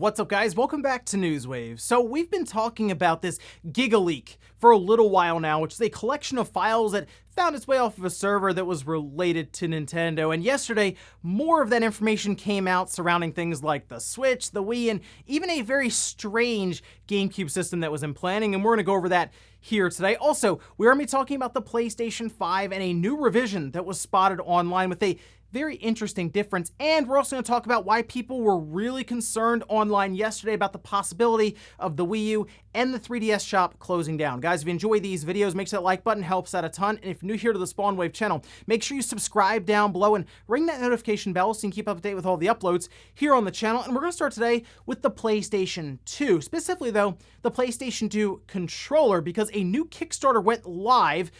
What's up, guys? Welcome back to Newswave. So we've been talking about this Gigaleak for a little while now, which is a collection of files that found its way off of a server that was related to Nintendo. And yesterday, more of that information came out surrounding things like the Switch, the Wii, and even a very strange GameCube system that was in planning. And we're going to go over that here today. Also, we're going to be talking about the PlayStation 5 and a new revision that was spotted online with a very interesting difference. And we're also going to talk about why people were really concerned online yesterday about the possibility of the Wii U and the 3DS shop closing down. Guys, if you enjoy these videos, make sure that like button helps out a ton. And if you're new here to the Spawnwave channel, make sure you subscribe down below and ring that notification bell so you can keep up to date with all the uploads here on the channel. And we're going to start today with the PlayStation 2. Specifically, though, the PlayStation 2 controller, because a new Kickstarter went live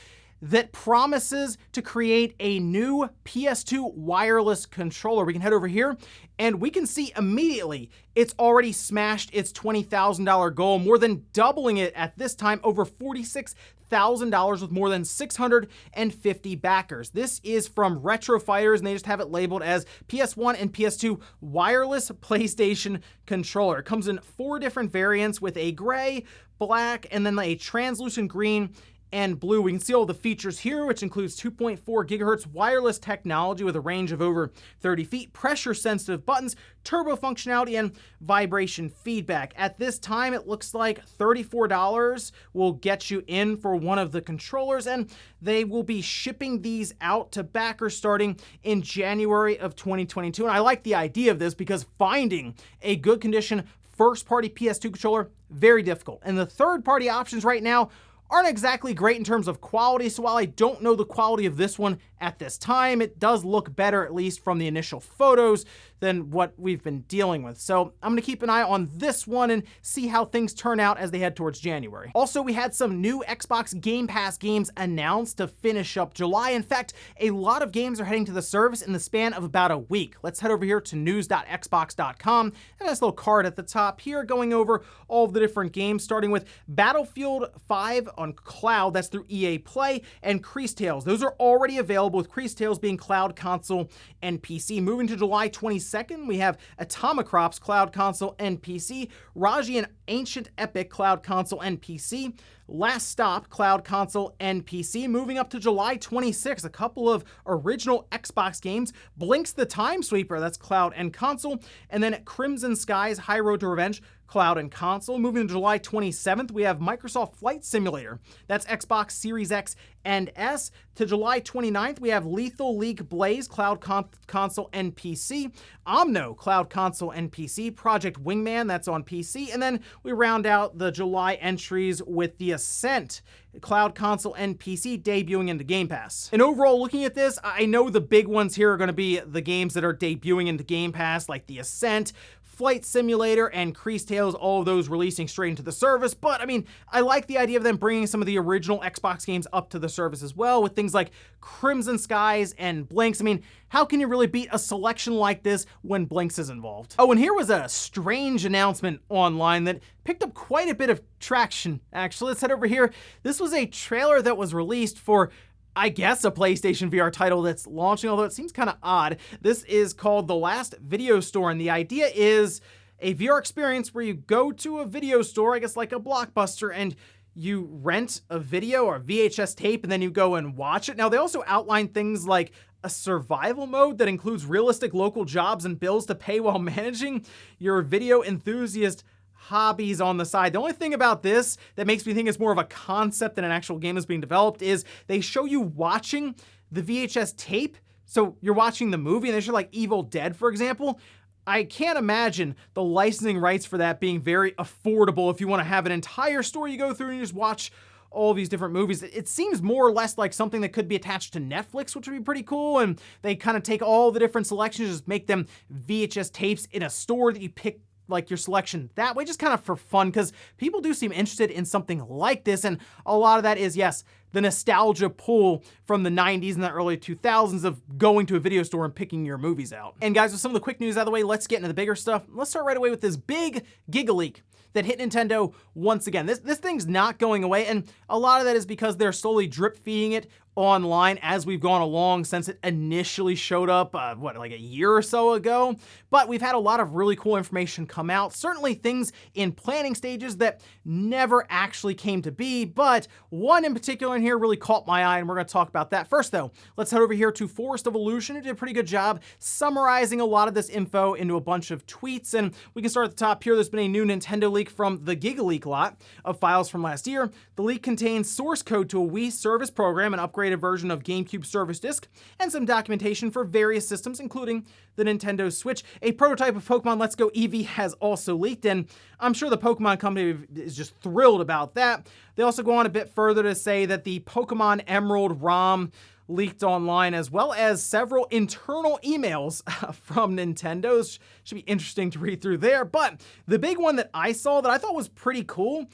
that promises to create a new PS2 wireless controller. We can head over here and we can see immediately it's already smashed its $20,000 goal, more than doubling it at this time, over $46,000 with more than 650 backers. This is from Retro Fighters, and they just have it labeled as PS1 and PS2 wireless PlayStation controller. It comes in 4 different variants with a gray, black, and then a translucent green and blue. We can see all the features here, which includes 2.4 gigahertz wireless technology with a range of over 30 feet, pressure sensitive buttons, turbo functionality, and vibration feedback. At this time, it looks like $34 will get you in for one of the controllers, and they will be shipping these out to backers starting in January of 2022. And I like the idea of this because finding a good condition first-party PS2 controller, very difficult. And the third-party options right now aren't exactly great in terms of quality, so while I don't know the quality of this one at this time, it does look better, at least from the initial photos, than what we've been dealing with. So I'm gonna keep an eye on this one and see how things turn out as they head towards January. Also, we had some new Xbox Game Pass games announced to finish up July. In fact, a lot of games are heading to the service in the span of about a week. Let's head over here to news.xbox.com, and this little card at the top here going over all of the different games, starting with Battlefield 5 on cloud, that's through EA Play, and Crease Tales. Those are already available, with Crease Tales being cloud, console, and PC. Moving to July 22nd, we have Atomicrops, cloud, console, and PC. Raji and Ancient Epic, cloud, console, and PC. Last Stop, cloud, console, and PC. Moving up to July 26th, a couple of original Xbox games. Blinks the Time Sweeper, that's cloud and console. And then Crimson Skies, High Road to Revenge, cloud and console. Moving to July 27th, we have Microsoft Flight Simulator. That's Xbox Series X and S. To July 29th, we have Lethal League Blaze, cloud, console, and PC. Omno, cloud, console, and PC. Project Wingman, that's on PC. And then we round out the July entries with The Ascent, cloud, console, and PC, debuting into Game Pass. And overall, looking at this, I know the big ones here are going to be the games that are debuting into Game Pass, like The Ascent, Flight Simulator, and Crease Tales, all of those releasing straight into the service. But I mean, I like the idea of them bringing some of the original Xbox games up to the service as well, with things like Crimson Skies and Blinks. I mean, how can you really beat a selection like this when Blinks is involved? Oh, and here was a strange announcement online that picked up quite a bit of traction, actually. Let's head over here. This was a trailer that was released for, I guess, a PlayStation VR title that's launching, although it seems kind of odd. This is called The Last Video Store, and the idea is a VR experience where you go to a video store, I guess like a Blockbuster, and you rent a video or a VHS tape, and then you go and watch it. Now, they also outline things like a survival mode that includes realistic local jobs and bills to pay while managing your video enthusiast hobbies on the side. The only thing about this that makes me think it's more of a concept than an actual game is being developed is they show you watching the VHS tape. So you're watching the movie and they show like Evil Dead, for example. I can't imagine the licensing rights for that being very affordable if you want to have an entire story you go through and you just watch all these different movies. It seems more or less like something that could be attached to Netflix, which would be pretty cool. And they kind of take all the different selections, just make them VHS tapes in a store that you pick like your selection that way, just kind of for fun, because people do seem interested in something like this. And a lot of that is, yes, the nostalgia pull from the 90s and the early 2000s of going to a video store and picking your movies out. And guys, with some of the quick news out of the way, let's get into the bigger stuff. Let's start right away with this big Gigaleak that hit Nintendo once again. This thing's not going away, and a lot of that is because they're slowly drip feeding it online as we've gone along since it initially showed up, like a year or so ago. But we've had a lot of really cool information come out, certainly things in planning stages that never actually came to be, but one in particular in here really caught my eye, and we're going to talk about that. First though, let's head over here to Forest of Illusion, who did a pretty good job summarizing a lot of this info into a bunch of tweets, and we can start at the top here. There's been a new Nintendo leak from the Gigaleak lot of files from last year. The leak contains source code to a Wii service program, an upgraded version of GameCube service disc, and some documentation for various systems, including the Nintendo Switch. A prototype of Pokemon Let's Go Eevee has also leaked, and I'm sure the Pokemon company is just thrilled about that. They also go on a bit further to say that the Pokemon Emerald ROM leaked online, as well as several internal emails from Nintendo. Should be interesting to read through there. But the big one that I saw that I thought was pretty cool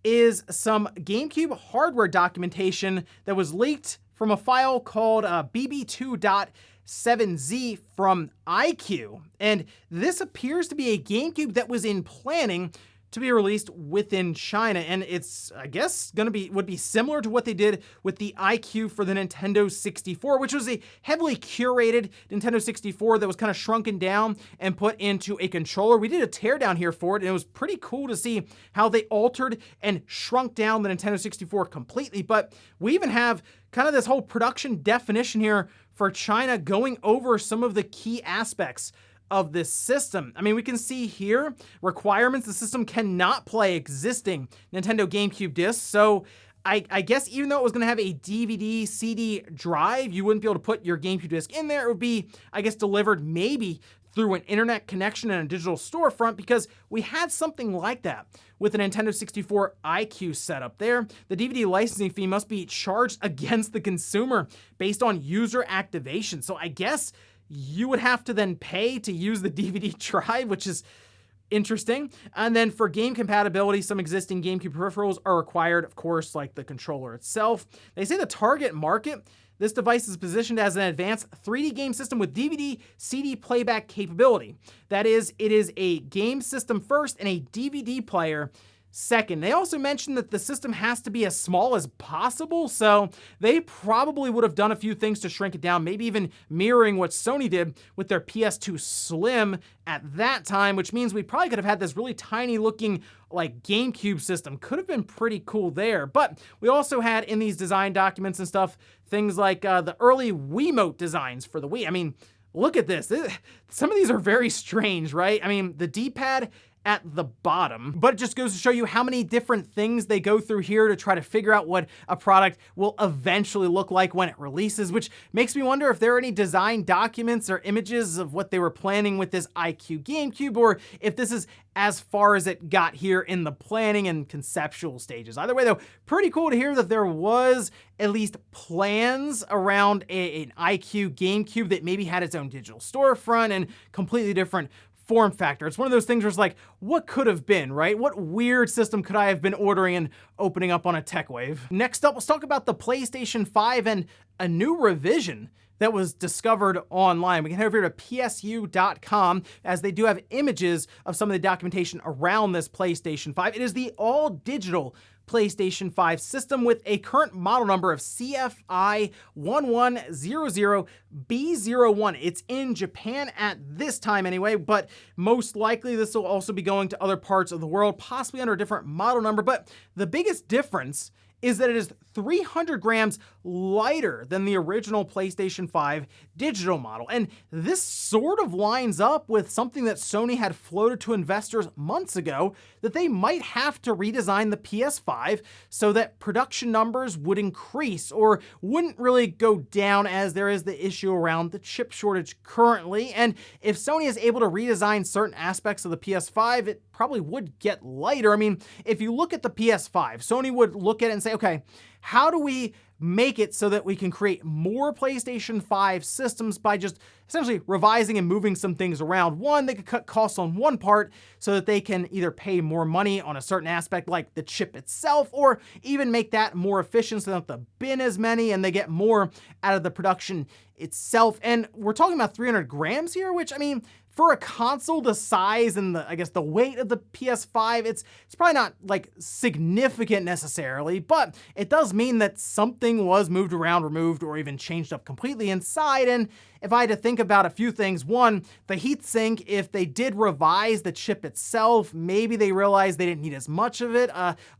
is some GameCube hardware documentation that was leaked from a file called bb2.7z from iQue. And this appears to be a GameCube that was in planning to be released within China, and it's, I guess, would be similar to what they did with the iQue for the Nintendo 64, which was a heavily curated Nintendo 64 that was kind of shrunken down and put into a controller. We did a teardown here for it, and it was pretty cool to see how they altered and shrunk down the Nintendo 64 completely. But we even have kind of this whole production definition here for China going over some of the key aspects of this system. I mean, we can see here requirements: the system cannot play existing Nintendo GameCube discs. So I guess even though it was going to have a DVD CD drive, you wouldn't be able to put your GameCube disc in there. It would be, I guess, delivered maybe through an internet connection and a digital storefront, because we had something like that with the Nintendo 64 iQue setup there. The DVD licensing fee must be charged against the consumer based on user activation. So I guess you would have to then pay to use the DVD drive, which is interesting. And then for game compatibility, some existing GameCube peripherals are required, of course, like the controller itself. They say the target market, this device is positioned as an advanced 3D game system with DVD CD playback capability. That is, it is a game system first and a DVD player second. They also mentioned that the system has to be as small as possible, so they probably would have done a few things to shrink it down, maybe even mirroring what Sony did with their PS2 Slim at that time, which means we probably could have had this really tiny looking like GameCube system. Could have been pretty cool there. But we also had in these design documents and stuff, things like the early Wiimote designs for the Wii. I mean, look at this. Some of these are very strange, right? I mean, the D-pad at the bottom, but it just goes to show you how many different things they go through here to try to figure out what a product will eventually look like when it releases, which makes me wonder if there are any design documents or images of what they were planning with this iQue GameCube, or if this is as far as it got here in the planning and conceptual stages. Either way though, pretty cool to hear that there was at least plans around an iQue GameCube that maybe had its own digital storefront and completely different form factor. It's one of those things where it's like, what could have been, right? What weird system could I have been ordering and opening up on a tech wave? Next up, let's talk about the PlayStation 5 and a new revision that was discovered online. We can head over here to psu.com, as they do have images of some of the documentation around this PlayStation 5. It is the all-digital PlayStation 5 system with a current model number of CFI1100B01. It's in Japan at this time anyway, but most likely this will also be going to other parts of the world, possibly under a different model number. But the biggest difference is that it is 300 grams lighter than the original PlayStation 5 digital model. And this sort of lines up with something that Sony had floated to investors months ago, that they might have to redesign the PS5 so that production numbers would increase or wouldn't really go down, as there is the issue around the chip shortage currently. And if Sony is able to redesign certain aspects of the PS5, it probably would get lighter. I mean, if you look at the PS5, Sony would look at it and say, say, okay, how do we make it so that we can create more PlayStation 5 systems by just essentially revising and moving some things around? One, they could cut costs on one part so that they can either pay more money on a certain aspect like the chip itself, or even make that more efficient so they don't have to bin as many and they get more out of the production itself. And we're talking about 300 grams here, which, I mean, for a console the size and I guess the weight of the PS5, it's probably not like significant necessarily, but it does mean that something was moved around, removed, or even changed up completely inside. And if I had to think about a few things, one, the heatsink, if they did revise the chip itself, maybe they realized they didn't need as much of it.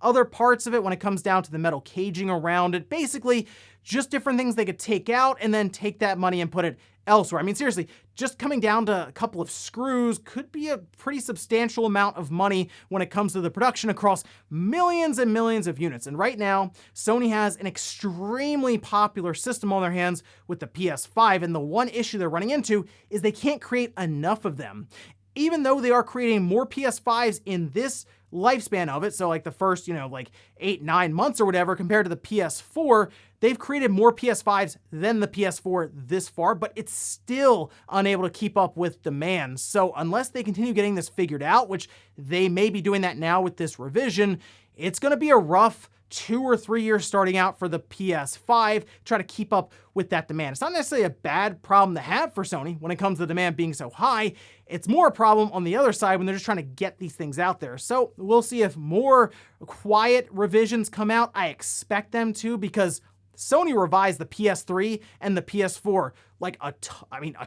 Other parts of it, when it comes down to the metal caging around it, basically just different things they could take out and then take that money and put it elsewhere. I mean, seriously, just coming down to a couple of screws could be a pretty substantial amount of money when it comes to the production across millions and millions of units. And right now, Sony has an extremely popular system on their hands with the PS5, and the one issue they're running into is they can't create enough of them. Even though they are creating more PS5s in this lifespan of it, so like the first, like 8-9 months or whatever, compared to the PS4, they've created more PS5s than the PS4 this far, but it's still unable to keep up with demand. So unless they continue getting this figured out, which they may be doing that now with this revision, it's going to be a rough 2 or 3 years starting out for the PS5, try to keep up with that demand. It's not necessarily a bad problem to have for Sony when it comes to demand being so high. It's more a problem on the other side when they're just trying to get these things out there. So we'll see if more quiet revisions come out. I expect them to, because Sony revised the PS3 and the PS4 like a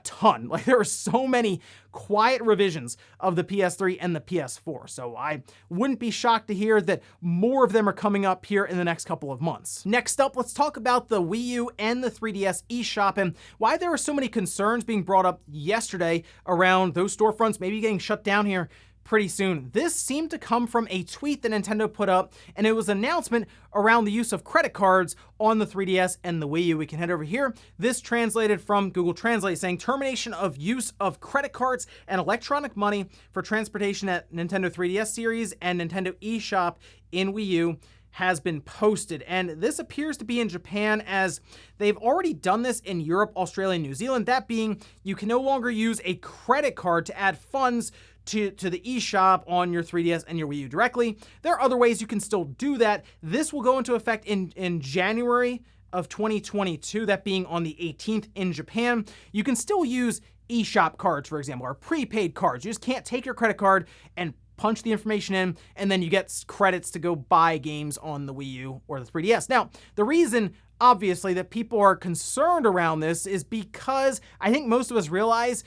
ton. Like, there are so many quiet revisions of the PS3 and the PS4. So I wouldn't be shocked to hear that more of them are coming up here in the next couple of months. Next up, let's talk about the Wii U and the 3DS eShop and why there were so many concerns being brought up yesterday around those storefronts maybe getting shut down here pretty soon. This seemed to come from a tweet that Nintendo put up, and it was an announcement around the use of credit cards on the 3DS and the Wii U. We can head over here. This translated from Google Translate saying termination of use of credit cards and electronic money for transportation at Nintendo 3DS series and Nintendo eShop in Wii U has been posted. And this appears to be in Japan, as they've already done this in Europe, Australia, and New Zealand. That being, you can no longer use a credit card to add funds to the eShop on your 3DS and your Wii U directly. There are other ways you can still do that. This will go into effect in January of 2022, that being on the 18th in Japan. You can still use eShop cards, for example, or prepaid cards. You just can't take your credit card and punch the information in, and then you get credits to go buy games on the Wii U or the 3DS. Now, the reason, obviously, that people are concerned around this is because I think most of us realize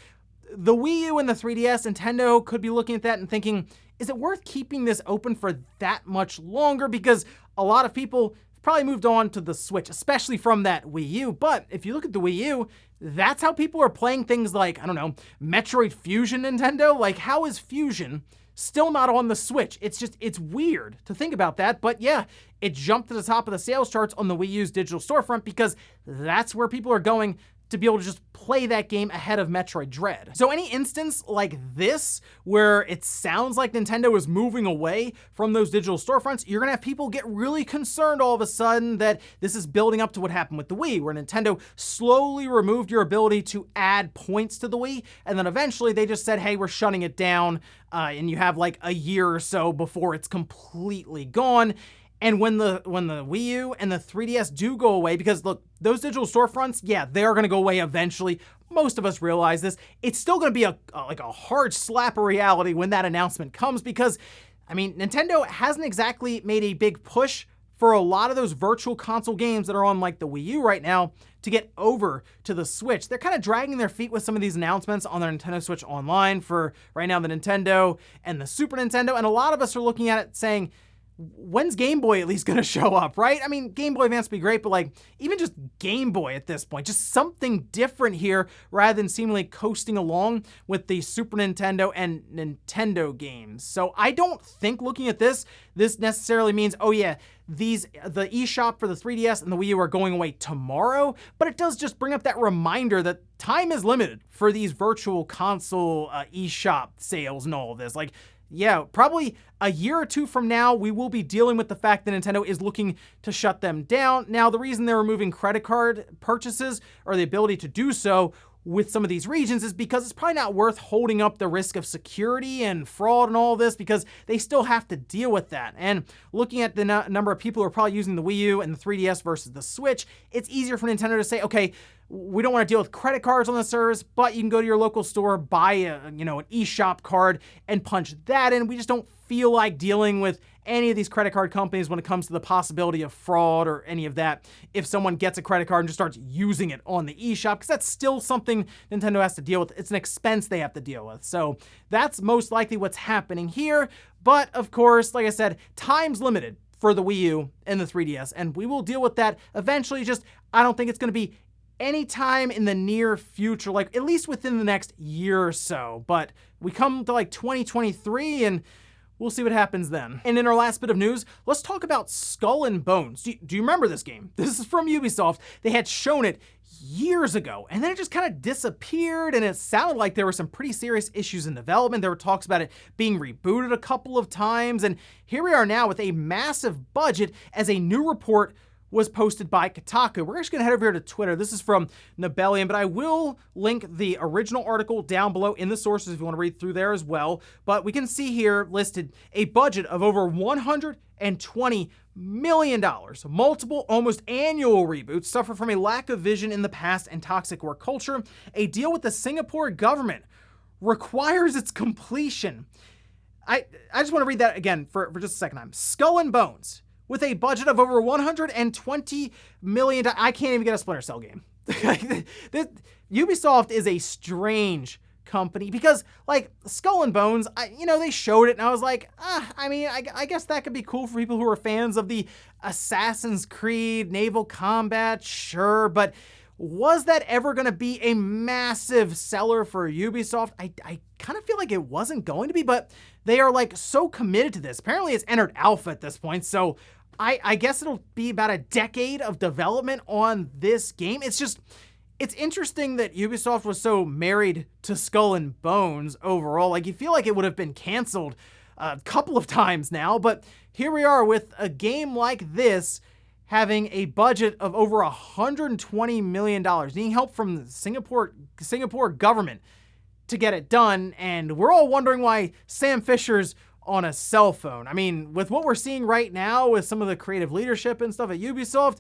the Wii U and the 3DS, Nintendo could be looking at that and thinking, is it worth keeping this open for that much longer? Because a lot of people probably moved on to the Switch, especially from that Wii U. But if you look at the Wii U, that's how people are playing things like, I don't know, Metroid Fusion, Nintendo. Like, how is Fusion still not on the Switch? It's weird to think about that. But yeah, it jumped to the top of the sales charts on the Wii U's digital storefront because that's where people are going to be able to just play that game ahead of Metroid Dread. So any instance like this, where it sounds like Nintendo is moving away from those digital storefronts, you're gonna have people get really concerned all of a sudden that this is building up to what happened with the Wii, where Nintendo slowly removed your ability to add points to the Wii, and then eventually they just said, hey, we're shutting it down, and you have like a year or so before it's completely gone. And when the Wii U and the 3DS do go away, because look, those digital storefronts, yeah, they're going to go away eventually. Most of us realize this. It's still going to be a hard slap of reality when that announcement comes, because, I mean, Nintendo hasn't exactly made a big push for a lot of those virtual console games that are on like the Wii U right now to get over to the Switch. They're kind of dragging their feet with some of these announcements on their Nintendo Switch Online for right now, the Nintendo and the Super Nintendo. And a lot of us are looking at it saying, when's Game Boy at least gonna show up, right? I mean, Game Boy Advance would be great, but like, even just Game Boy at this point, just something different here rather than seemingly coasting along with the Super Nintendo and Nintendo games. So I don't think looking at this necessarily means, oh yeah, the eShop for the 3DS and the Wii U are going away tomorrow, but it does just bring up that reminder that time is limited for these virtual console eShop sales and all of this. Like, yeah, probably a year or two from now, we will be dealing with the fact that Nintendo is looking to shut them down. Now, the reason they're removing credit card purchases or the ability to do so with some of these regions is because it's probably not worth holding up the risk of security and fraud and all this, because they still have to deal with that. And looking at the number of people who are probably using the Wii U and the 3DS versus the Switch, it's easier for Nintendo to say, okay, we don't want to deal with credit cards on the service, but you can go to your local store, buy an eShop card and punch that in. We just don't feel like dealing with any of these credit card companies when it comes to the possibility of fraud or any of that. If someone gets a credit card and just starts using it on the eShop, because that's still something Nintendo has to deal with. It's an expense they have to deal with. So that's most likely what's happening here. But of course, like I said, time's limited for the Wii U and the 3DS, and we will deal with that eventually. Just, I don't think it's going to be anytime in the near future, like at least within the next year or so. But we come to like 2023 and we'll see what happens then. And in our last bit of news, let's talk about Skull and Bones. Do you remember this game? This is from Ubisoft. They had shown it years ago, and then it just kind of disappeared, and it sounded like there were some pretty serious issues in development. There were talks about it being rebooted a couple of times, and here we are now with a massive budget as a new report was posted by Kotaku. We're actually gonna head over here to Twitter. This is from Nibelian, but I will link the original article down below in the sources if you wanna read through there as well. But we can see here listed a budget of over $120 million. Multiple, almost annual reboots suffer from a lack of vision in the past and toxic work culture. A deal with the Singapore government requires its completion. I just wanna read that again for just a second time. Skull and Bones, with a budget of over $120 million. I can't even get a Splinter Cell game. Ubisoft is a strange company because, like, Skull and Bones, they showed it and I was like, I guess that could be cool for people who are fans of the Assassin's Creed, naval combat, sure, but was that ever gonna be a massive seller for Ubisoft? I kind of feel like it wasn't going to be, but they are like so committed to this. Apparently it's entered alpha at this point, so I guess it'll be about a decade of development on this game. It's interesting that Ubisoft was so married to Skull and Bones overall. Like, you feel like it would have been canceled a couple of times now, but here we are with a game like this having a budget of over $120 million, needing help from the Singapore government to get it done, and we're all wondering why Sam Fisher's on a cell phone. I mean, with what we're seeing right now with some of the creative leadership and stuff at Ubisoft,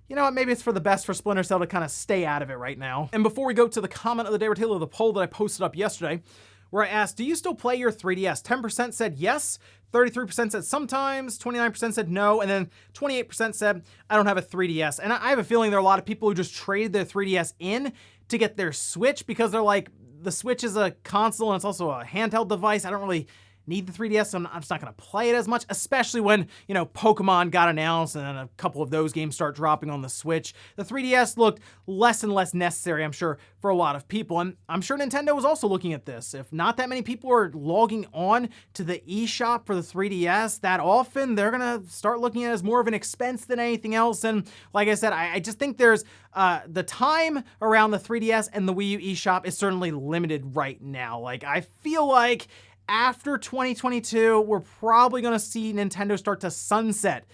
you know what, maybe it's for the best for Splinter Cell to kind of stay out of it right now. And before we go to the comment of the day, we're taking the poll that I posted up yesterday, where I asked, do you still play your 3DS? 10% said yes, 33% said sometimes, 29% said no, and then 28% said, I don't have a 3DS. And I have a feeling there are a lot of people who just trade their 3DS in to get their Switch because they're like, the Switch is a console and it's also a handheld device. I don't really need the 3DS, so I'm just not gonna play it as much, especially when, Pokemon got announced and then a couple of those games start dropping on the Switch. The 3DS looked less and less necessary, I'm sure, for a lot of people, and I'm sure Nintendo was also looking at this. If not that many people are logging on to the eShop for the 3DS that often, they're gonna start looking at it as more of an expense than anything else, and like I said, I just think there's the time around the 3DS and the Wii U eShop is certainly limited right now. Like, I feel like after 2022, we're probably going to see Nintendo start to sunset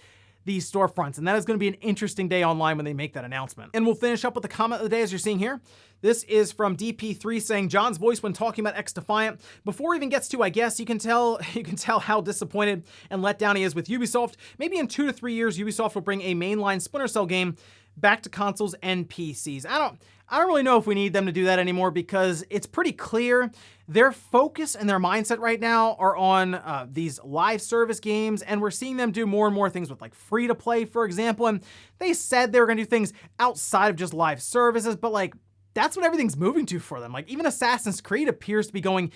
these storefronts, and that is going to be an interesting day online when they make that announcement. And we'll finish up with the comment of the day as you're seeing here. This is from DP3 saying, John's voice when talking about XDefiant. Before he even gets to, I guess, you can tell how disappointed and let down he is with Ubisoft. Maybe in 2 to 3 years, Ubisoft will bring a mainline Splinter Cell game back to consoles and PCs. I don't really know if we need them to do that anymore because it's pretty clear their focus and their mindset right now are on these live service games, and we're seeing them do more and more things with like free to play, for example, and they said they were gonna do things outside of just live services, but like that's what everything's moving to for them. Like even Assassin's Creed appears to be going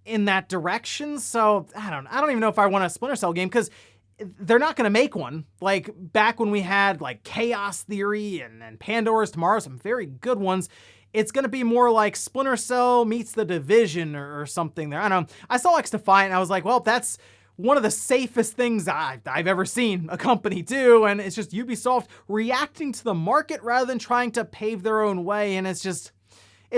in that direction, so I don't even know if I want a Splinter Cell game because they're not going to make one. Like back when we had like Chaos Theory and Pandora's Tomorrow, some very good ones. It's going to be more like Splinter Cell meets The Division or something there. I don't know. I saw XDefiant and I was like, well, that's one of the safest things I've ever seen a company do. And it's just Ubisoft reacting to the market rather than trying to pave their own way. And it's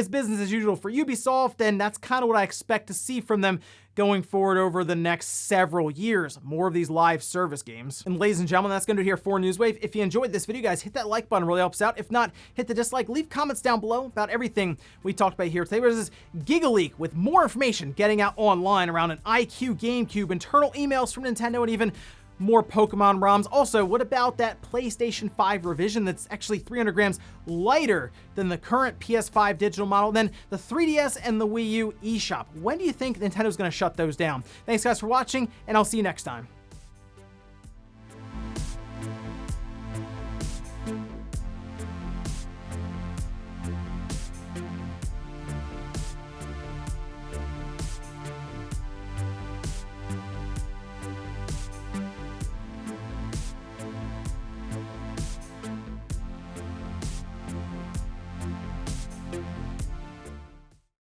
business as usual for Ubisoft. And that's kind of what I expect to see from them going forward over the next several years. More of these live service games. And ladies and gentlemen, that's going to do it here for Newswave. If you enjoyed this video, guys, hit that like button, really helps out. If not, hit the dislike. Leave comments down below about everything we talked about here today. This is Gigaleak with more information getting out online around an iQue GameCube, internal emails from Nintendo, and even more Pokemon ROMs. Also, what about that PlayStation 5 revision that's actually 300 grams lighter than the current PS5 digital model, then the 3DS and the Wii U eShop? When do you think Nintendo's going to shut those down? Thanks guys for watching, and I'll see you next time.